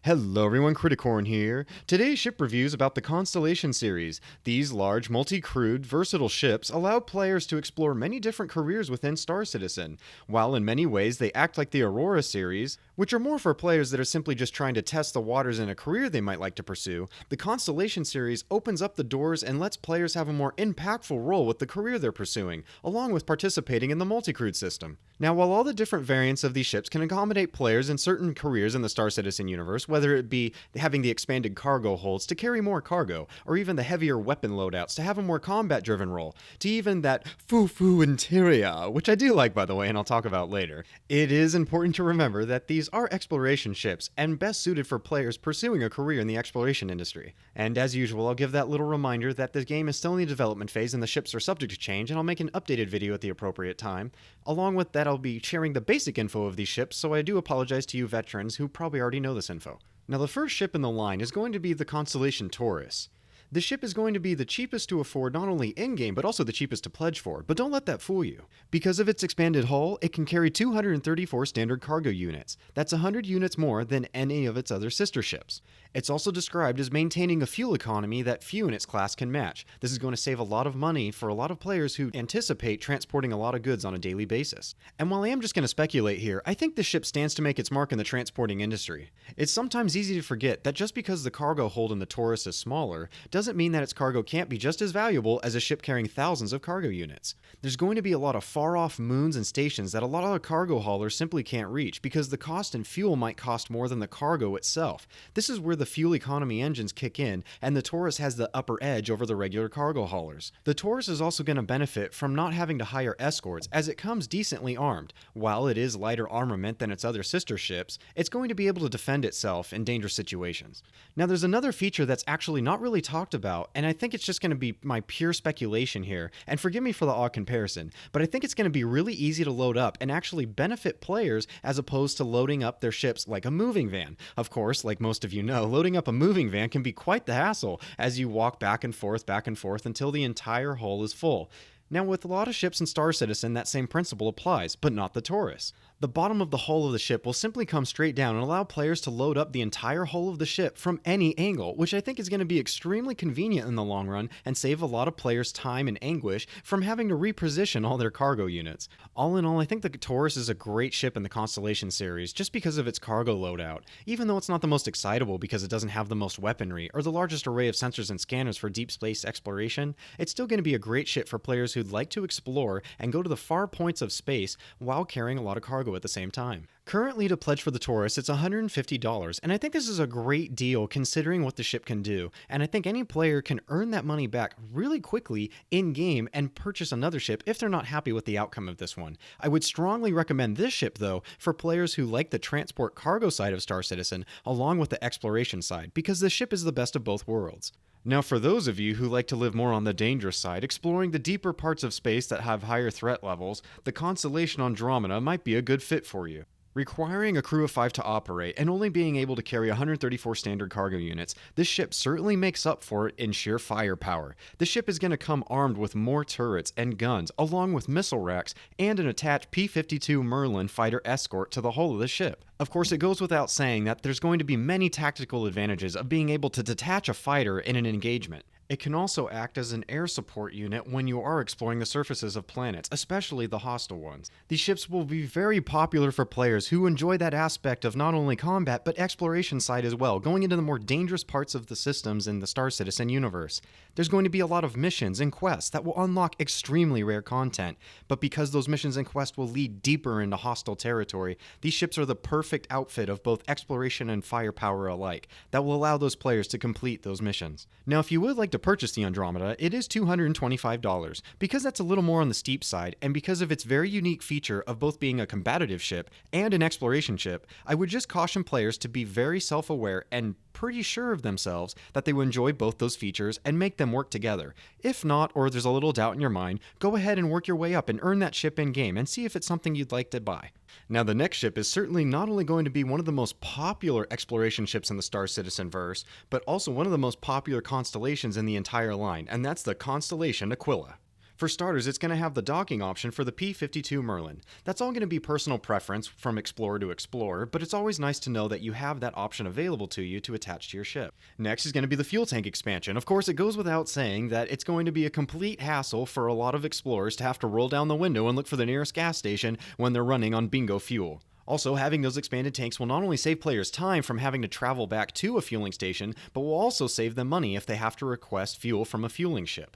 Hello everyone, Criticorn here. Today's ship review is about the Constellation series. These large, multi-crewed, versatile ships allow players to explore many different careers within Star Citizen. While in many ways they act like the Aurora series, which are more for players that are simply just trying to test the waters in a career they might like to pursue, the Constellation series opens up the doors and lets players have a more impactful role with the career they're pursuing, along with participating in the multi-crewed system. Now, while all the different variants of these ships can accommodate players in certain careers in the Star Citizen universe, whether it be having the expanded cargo holds to carry more cargo, or even the heavier weapon loadouts to have a more combat-driven role, to even that foo-foo interior, which I do like by the way, and I'll talk about later, it is important to remember that these are exploration ships, and best suited for players pursuing a career in the exploration industry. And as usual, I'll give that little reminder that the game is still in the development phase and the ships are subject to change, and I'll make an updated video at the appropriate time. Along with that, I'll be sharing the basic info of these ships, so I do apologize to you veterans who probably already know this info. Now, the first ship in the line is going to be the Constellation Taurus. The ship is going to be the cheapest to afford not only in-game, but also the cheapest to pledge for, but don't let that fool you. Because of its expanded hull, it can carry 234 standard cargo units. That's 100 units more than any of its other sister ships. It's also described as maintaining a fuel economy that few in its class can match. This is going to save a lot of money for a lot of players who anticipate transporting a lot of goods on a daily basis. And while I am just going to speculate here, I think this ship stands to make its mark in the transporting industry. It's sometimes easy to forget that just because the cargo hold in the Taurus is smaller, doesn't mean that its cargo can't be just as valuable as a ship carrying thousands of cargo units. There's going to be a lot of far-off moons and stations that a lot of cargo haulers simply can't reach because the cost in fuel might cost more than the cargo itself. This is where the fuel economy engines kick in, and the Taurus has the upper edge over the regular cargo haulers. The Taurus is also going to benefit from not having to hire escorts as it comes decently armed. While it is lighter armament than its other sister ships, it's going to be able to defend itself in dangerous situations. Now, there's another feature that's actually not really talked about, and I think it's just going to be my pure speculation here, and forgive me for the odd comparison, but I think it's going to be really easy to load up and actually benefit players as opposed to loading up their ships like a moving van. Of course, like most of you know, loading up a moving van can be quite the hassle as you walk back and forth until the entire hull is full. Now, with a lot of ships in Star Citizen, that same principle applies, but not the Taurus. The bottom of the hull of the ship will simply come straight down and allow players to load up the entire hull of the ship from any angle, which I think is going to be extremely convenient in the long run and save a lot of players time and anguish from having to reposition all their cargo units. All in all, I think the Taurus is a great ship in the Constellation series just because of its cargo loadout. Even though it's not the most excitable because it doesn't have the most weaponry or the largest array of sensors and scanners for deep space exploration, it's still going to be a great ship for players who'd like to explore and go to the far points of space while carrying a lot of cargo at the same time. Currently, to pledge for the Taurus, it's $150, and I think this is a great deal considering what the ship can do, and I think any player can earn that money back really quickly in-game and purchase another ship if they're not happy with the outcome of this one. I would strongly recommend this ship, though, for players who like the transport cargo side of Star Citizen along with the exploration side, because this ship is the best of both worlds. Now, for those of you who like to live more on the dangerous side, exploring the deeper parts of space that have higher threat levels, the Constellation Andromeda might be a good fit for you. Requiring a crew of 5 to operate and only being able to carry 134 standard cargo units, this ship certainly makes up for it in sheer firepower. The ship is going to come armed with more turrets and guns, along with missile racks and an attached P-52 Merlin fighter escort to the hull of the ship. Of course, it goes without saying that there's going to be many tactical advantages of being able to detach a fighter in an engagement. It can also act as an air support unit when you are exploring the surfaces of planets, especially the hostile ones. These ships will be very popular for players who enjoy that aspect of not only combat, but exploration side as well, going into the more dangerous parts of the systems in the Star Citizen universe. There's going to be a lot of missions and quests that will unlock extremely rare content, but because those missions and quests will lead deeper into hostile territory, these ships are the perfect outfit of both exploration and firepower alike that will allow those players to complete those missions. Now, if you would like to purchase the Andromeda, it is $225. Because that's a little more on the steep side, and because of its very unique feature of both being a combative ship and an exploration ship, I would just caution players to be very self-aware and pretty sure of themselves that they will enjoy both those features and make them work together. If not, or there's a little doubt in your mind, go ahead and work your way up and earn that ship in-game and see if it's something you'd like to buy. Now, the next ship is certainly not only going to be one of the most popular exploration ships in the Star Citizen verse, but also one of the most popular constellations in the entire line, and that's the Constellation Aquila. For starters, it's going to have the docking option for the P-52 Merlin. That's all going to be personal preference from explorer to explorer, but it's always nice to know that you have that option available to you to attach to your ship. Next is going to be the fuel tank expansion. Of course, it goes without saying that it's going to be a complete hassle for a lot of explorers to have to roll down the window and look for the nearest gas station when they're running on bingo fuel. Also, having those expanded tanks will not only save players time from having to travel back to a fueling station, but will also save them money if they have to request fuel from a fueling ship.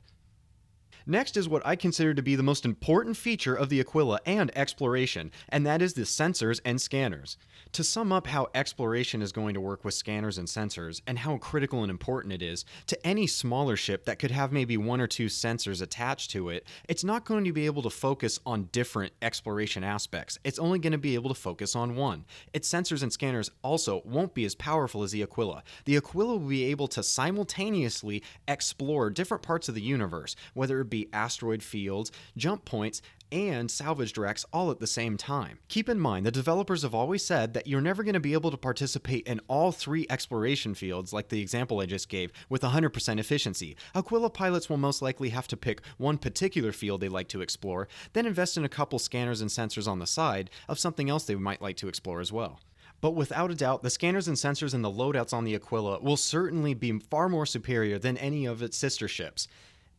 Next is what I consider to be the most important feature of the Aquila and exploration, and that is the sensors and scanners. To sum up how exploration is going to work with scanners and sensors, and how critical and important it is, to any smaller ship that could have maybe one or two sensors attached to it, it's not going to be able to focus on different exploration aspects. It's only going to be able to focus on one. Its sensors and scanners also won't be as powerful as the Aquila. The Aquila will be able to simultaneously explore different parts of the universe, whether it be asteroid fields, jump points, and salvage wrecks all at the same time. Keep in mind, the developers have always said that you're never going to be able to participate in all three exploration fields, like the example I just gave, with 100% efficiency. Aquila pilots will most likely have to pick one particular field they like to explore, then invest in a couple scanners and sensors on the side of something else they might like to explore as well. But without a doubt, the scanners and sensors and the loadouts on the Aquila will certainly be far more superior than any of its sister ships.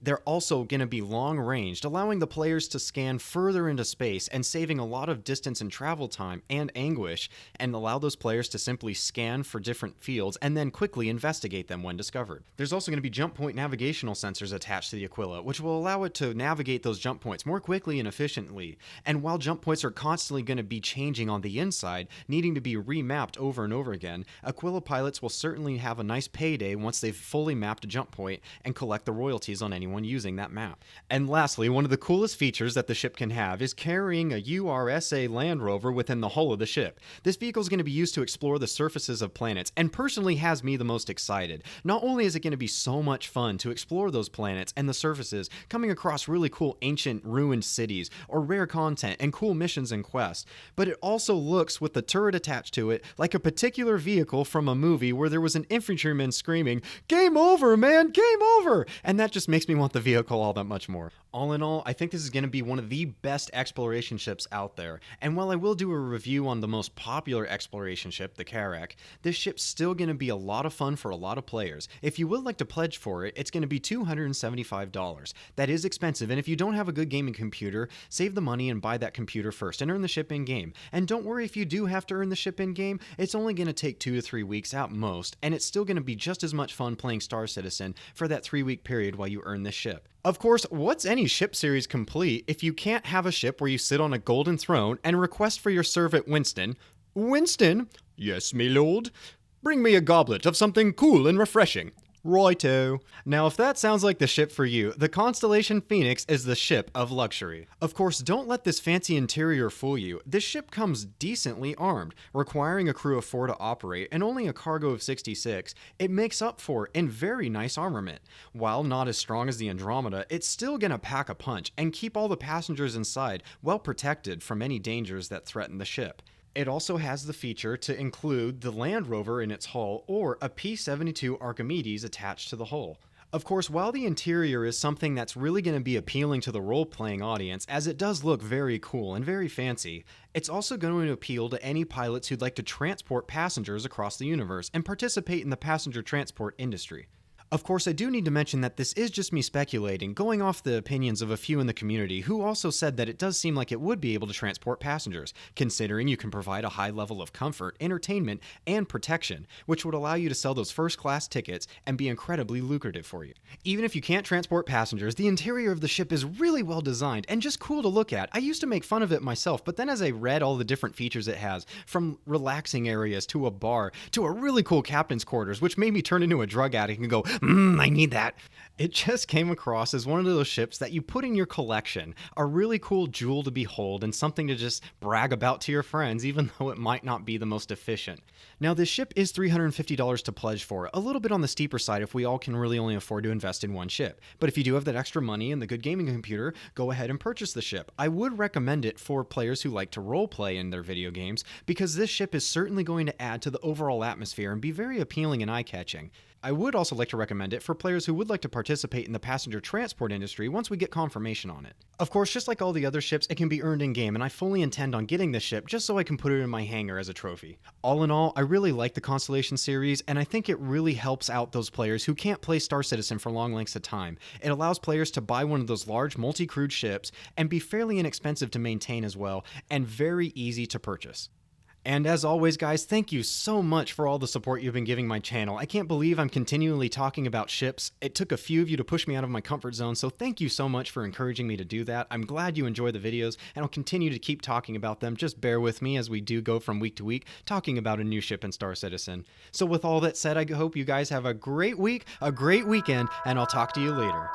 They're also going to be long-ranged, allowing the players to scan further into space and saving a lot of distance and travel time and anguish, and allow those players to simply scan for different fields and then quickly investigate them when discovered. There's also going to be jump point navigational sensors attached to the Aquila, which will allow it to navigate those jump points more quickly and efficiently. And while jump points are constantly going to be changing on the inside, needing to be remapped over and over again, Aquila pilots will certainly have a nice payday once they've fully mapped a jump point and collect the royalties on anyone using that map. And lastly, one of the coolest features that the ship can have is carrying a URSA Land Rover within the hull of the ship. This vehicle is going to be used to explore the surfaces of planets, and personally has me the most excited. Not only is it going to be so much fun to explore those planets and the surfaces, coming across really cool ancient ruined cities or rare content and cool missions and quests, but it also looks, with the turret attached to it, like a particular vehicle from a movie where there was an infantryman screaming, "Game over, man, game over!" And that just makes me want the vehicle all that much more. All in all, I think this is going to be one of the best exploration ships out there, and while I will do a review on the most popular exploration ship, the Carrack, this ship's still going to be a lot of fun for a lot of players. If you would like to pledge for it, it's going to be $275. That is expensive, and if you don't have a good gaming computer, save the money and buy that computer first and earn the ship in-game. And don't worry if you do have to earn the ship in-game, it's only going to take 2 to 3 weeks at most, and it's still going to be just as much fun playing Star Citizen for that 3-week period while you earn this ship. Of course, what's any ship series complete if you can't have a ship where you sit on a golden throne and request for your servant Winston, "Winston, yes, me lord, bring me a goblet of something cool and refreshing." Righto. Now, if that sounds like the ship for you, the Constellation Phoenix is the ship of luxury. Of course, don't let this fancy interior fool you. This ship comes decently armed, requiring a crew of 4 to operate and only a cargo of 66. It makes up for in very nice armament. While not as strong as the Andromeda, it's still gonna pack a punch and keep all the passengers inside well protected from any dangers that threaten the ship. It also has the feature to include the Land Rover in its hull or a P-72 Archimedes attached to the hull. Of course, while the interior is something that's really going to be appealing to the role-playing audience, as it does look very cool and very fancy, it's also going to appeal to any pilots who'd like to transport passengers across the universe and participate in the passenger transport industry. Of course, I do need to mention that this is just me speculating, going off the opinions of a few in the community who also said that it does seem like it would be able to transport passengers, considering you can provide a high level of comfort, entertainment, and protection, which would allow you to sell those first-class tickets and be incredibly lucrative for you. Even if you can't transport passengers, the interior of the ship is really well designed and just cool to look at. I used to make fun of it myself, but then as I read all the different features it has, from relaxing areas to a bar to a really cool captain's quarters, which made me turn into a drug addict and go, I need that. It just came across as one of those ships that you put in your collection, a really cool jewel to behold and something to just brag about to your friends, even though it might not be the most efficient. Now, this ship is $350 to pledge for, a little bit on the steeper side if we all can really only afford to invest in one ship. But if you do have that extra money and the good gaming computer, go ahead and purchase the ship. I would recommend it for players who like to roleplay in their video games, because this ship is certainly going to add to the overall atmosphere and be very appealing and eye-catching. I would also like to recommend it for players who would like to participate in the passenger transport industry once we get confirmation on it. Of course, just like all the other ships, it can be earned in game, and I fully intend on getting this ship just so I can put it in my hangar as a trophy. All in all, I really like the Constellation series, and I think it really helps out those players who can't play Star Citizen for long lengths of time. It allows players to buy one of those large multi-crewed ships and be fairly inexpensive to maintain as well, and very easy to purchase. And as always, guys, thank you so much for all the support you've been giving my channel. I can't believe I'm continually talking about ships. It took a few of you to push me out of my comfort zone, so thank you so much for encouraging me to do that. I'm glad you enjoy the videos, and I'll continue to keep talking about them. Just bear with me as we do go from week to week, talking about a new ship in Star Citizen. So with all that said, I hope you guys have a great week, a great weekend, and I'll talk to you later.